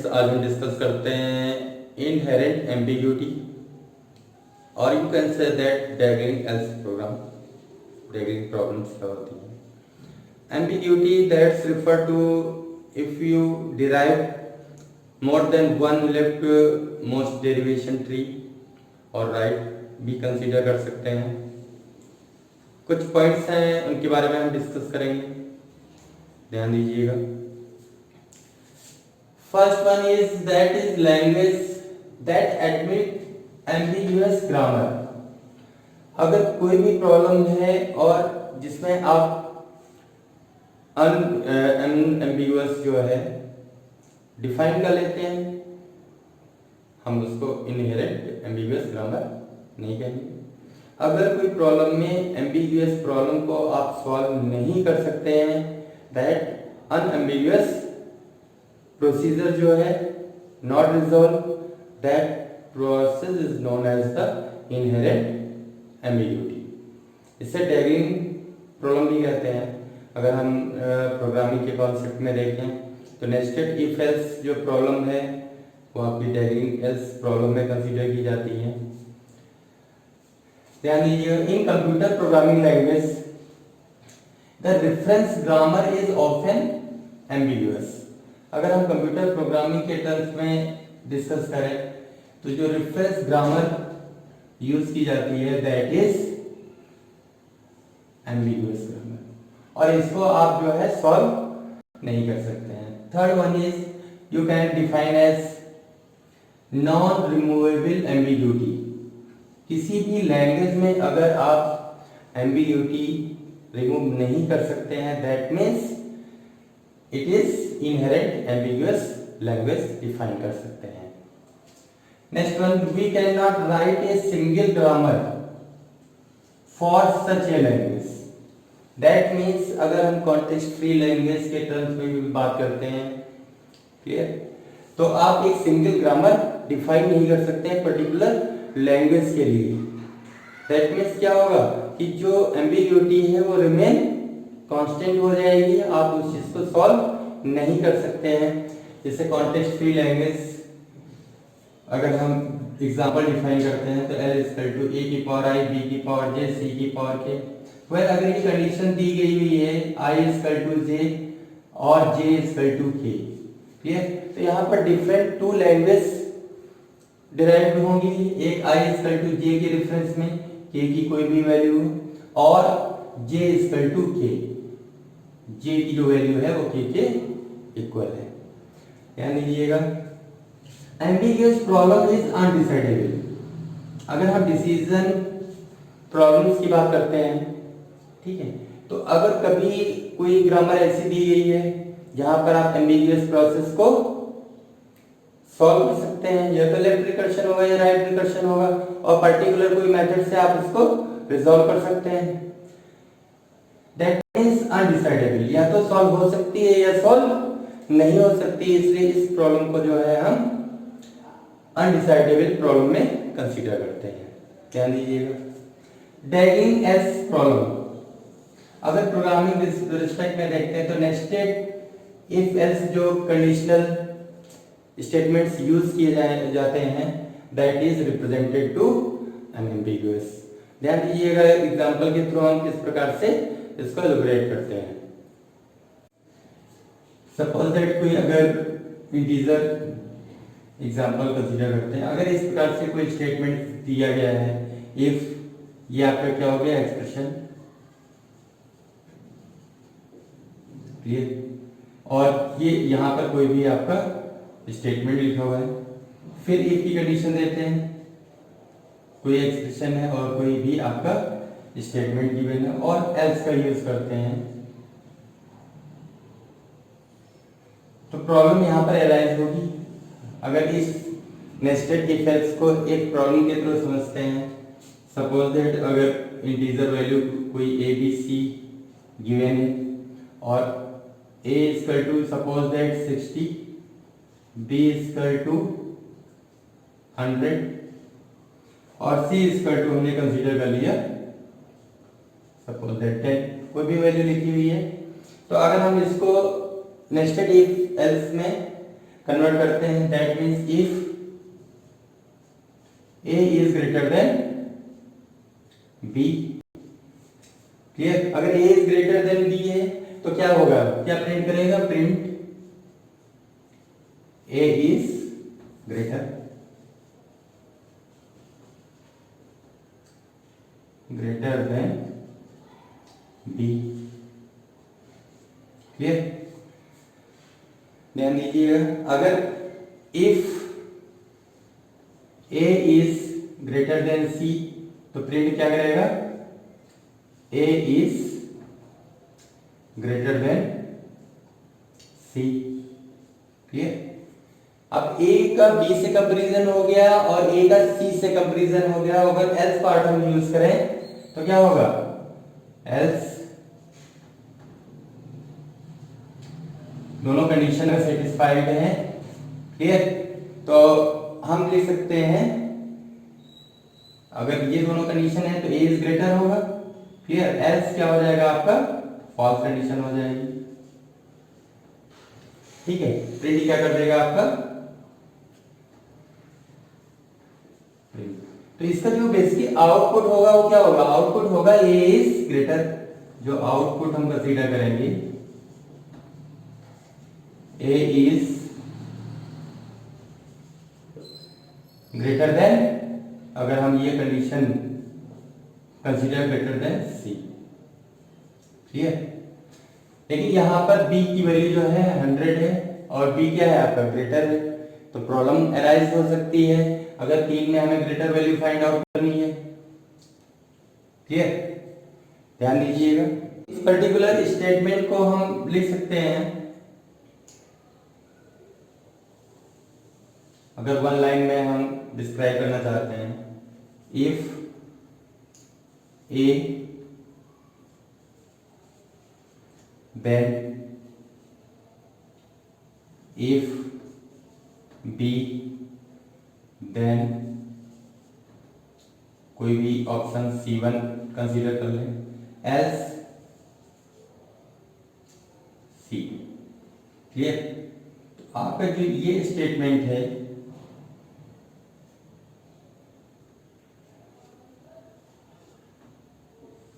आज हम डिस्कस करते हैं इनहेरेंट एम्बिग्यूटी और you can say that diagramming else program diagramming problems क्या होती हैं। Ambiguity that's refer to if you derive more than one left most derivation tree और राइट भी कंसीडर कर सकते हैं। कुछ पॉइंट्स हैं उनके बारे में हम डिस्कस करेंगे, ध्यान दीजिएगा। First one is that is language that admit ambiguous grammar. अगर कोई भी प्रॉब्लम है और जिसमें आप अनएम्बिगुअस जो है डिफाइन कर लेते हैं, हम उसको इनहेरेंट एम्बिगुअस ग्रामर नहीं कहेंगे। अगर कोई प्रॉब्लम में एम्बिगुअस प्रॉब्लम को आप सॉल्व नहीं कर सकते हैं, दैट अनएम्बिगुअस प्रोसीजर जो है not resolve, that process is known as the inherent ambiguity. इसे टैगिंग प्रॉब्लम भी कहते हैं। अगर हम प्रोग्रामिंग के कॉन्सेप्ट में देखें तो नेस्टेड इफ एल्स जो प्रॉब्लम है वो आपकी टैगिंग एल्स प्रॉब्लम में कंसीडर की जाती है। ध्यान दीजिएगा, इन computer programming language the reference grammar is often ambiguous. अगर हम कंप्यूटर प्रोग्रामिंग के टर्म्स में डिस्कस करें तो जो रेफरेंस ग्रामर यूज की जाती है दैट इज एम्बिगुअस ग्रामर, और इसको आप जो है सॉल्व नहीं कर सकते हैं। Third one is you can define as non removable ambiguity. किसी भी लैंग्वेज में अगर आप एम्बिग्यूटी रिमूव नहीं कर सकते हैं, that means it is inherent ambiguous language define कर सकते हैं। Next one, we can not write a single grammar for such a language. That means अगर हम कॉन्टेक्स्ट फ्री लैंग्वेज के टर्म्स में भी बात करते हैं, क्लियर, तो आप एक सिंगल ग्रामर डिफाइन नहीं कर सकते हैं पर्टिकुलर लैंग्वेज के लिए। दैट मीन्स क्या होगा कि जो एम्बिग्यूटी है वो रिमेन कांस्टेंट हो जाएगी, आप उस चीज को सॉल्व नहीं कर सकते हैं। जैसे कॉन्टेक्स्ट फ्री लैंग्वेज अगर हम एग्जांपल डिफाइन करते हैं तो L इक्वल टू A की पावर I, B की पावर J, C की पावर K। वेल अगर ये कंडीशन दी गई हुई है I इक्वल टू J और J equal to K, clear, तो यहाँ पर डिफरेंट टू लैंग्वेज डिराइव्ड होंगी। एक I इक्वल टू J के रेफरेंस में K की कोई भी वैल्यू और J equal to K, J की जो वैल्यू है वो K के इक्वल है। ध्यान दीजिएगा, एम्बिगुअस प्रॉब्लम इज अनडिसाइडेबल। अगर हम डिसीजन प्रॉब्लम्स की बात करते हैं, ठीक है, तो अगर कभी कोई ग्रामर ऐसी दी गई है जहां पर आप एम्बिगुअस प्रोसेस को सॉल्व कर सकते हैं, या तो लेफ्ट रिकर्शन होगा या राइट रिकर्शन होगा, और पर्टिकुलर कोई मेथड से आप इसको रिजॉल्व कर सकते हैं, दैट मींस अनडिसाइडेबल, या तो सॉल्व हो सकती है या सॉल्व नहीं हो सकती। इसलिए इस प्रॉब्लम को जो है हम अनडिसाइडेबल प्रॉब्लम में कंसीडर करते हैं। ध्यान दीजिएगा, डैगिंग एल्स प्रॉब्लम अगर प्रोग्रामिंग रिस्पेक्ट में देखते हैं तो नेस्टेड इफ एल्स जो कंडीशनल स्टेटमेंट्स यूज किए जाते हैं that is represented to unambiguous. ध्यान दीजिएगा, एग्जांपल के थ्रू हम किस प्रकार से इसको एलैबोरेट करते हैं। सपोज दैट कोई अगर इंटीजर एग्जांपल कंसीडर करते हैं, अगर इस प्रकार से कोई स्टेटमेंट दिया गया है, इफ, ये आपका क्या हो गया एक्सप्रेशन, क्लियर, और ये यहाँ पर कोई भी आपका स्टेटमेंट लिखा हुआ है। फिर इफ की कंडीशन देते हैं, कोई एक्सप्रेशन है और कोई भी आपका स्टेटमेंट गिवन है, और एल्स का यूज करते हैं, तो प्रॉब्लम यहाँ पर एराइज होगी। अगर इस नेस्टेड इफ एल्स को एक प्रॉब्लम के थ्रू समझते हैं, सपोज दैट अगर इंटीजर वैल्यू कोई a b c गिवन है और a equal to suppose that 60, b equal to 100 और c इक्वल टू हमने कंसीडर कर लिया सपोज दैट 10, कोई भी वैल्यू लिखी हुई है। तो अगर हम इसको नेस्टेड इफ एल्स में कन्वर्ट करते हैं, that means if A is greater than B, clear. अगर A is greater than B है तो क्या होगा, क्या प्रिंट करेगा, print A is greater than B, clear. ध्यान दीजिएगा, अगर if A is greater than C तो प्रिंट क्या करेगा, A is greater than C, clear. अब A का B से कंपैरिजन हो गया और A का C से कंपैरिजन हो गया, अगर एल्स पार्ट हम यूज करें तो क्या होगा, एल्स दोनों कंडीशन का सेटिस्फाइड है, क्लियर। तो हम लिख सकते हैं, अगर ये दोनों कंडीशन है तो A इज ग्रेटर होगा, क्लियर। एल्स क्या हो जाएगा आपका, फॉल्स कंडीशन हो जाएगी, ठीक है। प्रिंट क्या कर देगा आपका, तो इसका जो बेसिक आउटपुट होगा वो क्या होगा, आउटपुट होगा A इज ग्रेटर, जो आउटपुट हम कंसीडर करेंगे A इज ग्रेटर देन, अगर हम ये condition consider greater than C, clear. लेकिन यहां पर B की वैल्यू जो है 100 है और B क्या है आपका, ग्रेटर है, तो प्रॉब्लम अराइज हो सकती है अगर 3 में हमें ग्रेटर वैल्यू फाइंड आउट करनी है, क्लियर। ध्यान दीजिएगा, इस पर्टिकुलर स्टेटमेंट को हम लिख सकते हैं, अगर वन लाइन में हम डिस्क्राइब करना चाहते हैं, if A then if B then कोई भी ऑप्शन C1 कंसीडर कर लें, else C, क्लियर। तो आपका जो ये स्टेटमेंट है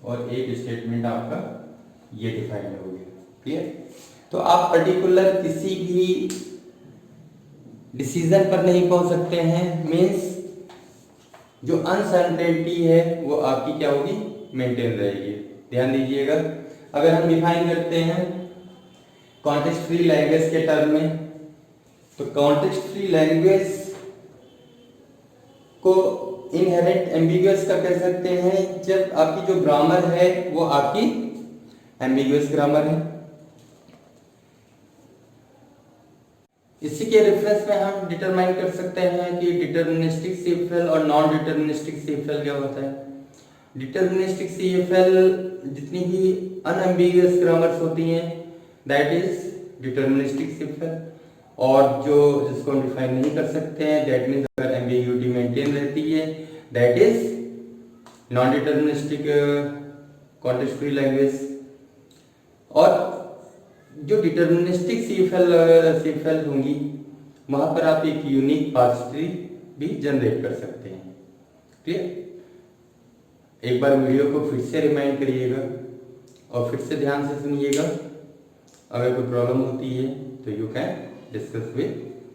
और एक स्टेटमेंट आपका ये डिफाइन हो गया, क्लियर। तो आप पर्टिकुलर किसी भी डिसीजन पर नहीं पहुंच सकते हैं, मींस जो अनसर्टेनिटी है वो आपकी क्या होगी, मेंटेन रहेगी। ध्यान दीजिएगा, अगर हम डिफाइन करते हैं कॉन्टेक्स्ट फ्री लैंग्वेज के टर्म में, तो कॉन्टेक्स्ट फ्री लैंग्वेज को इनहेरेंट एम्बिगुअस का कह सकते हैं जब आपकी जो ग्रामर है वो आपकी एम्बिगुअस ग्रामर है। इसी के रेफरेंस में हम डिटरमाइन कर सकते हैं कि डिटरमिनिस्टिक सीक्वल और नॉन डिटरमिनिस्टिक सीक्वल क्या होता है। डिटरमिनिस्टिक सीक्वल जितनी भी अनएम्बिगुअस ग्रामर्स होती हैं दैट इज डिटरमिनिस्टिक सीक्वल, और जो जिसको हम डिफाइन नहीं कर सकते हैं दैट मीन्स अगर एम्बिग्यूटी मेंटेन रहती है that is non deterministic context free language. और जो डिटरमिनिस्टिक सीक्वल होंगी वहां पर आप एक यूनिक पार्स ट्री भी जनरेट कर सकते हैं, क्लियर। एक बार वीडियो को फिर से रिमाइंड करिएगा और फिर से ध्यान से सुनिएगा। अगर कोई प्रॉब्लम होती है तो you can discuss with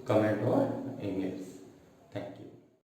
comment और ईमेल्स।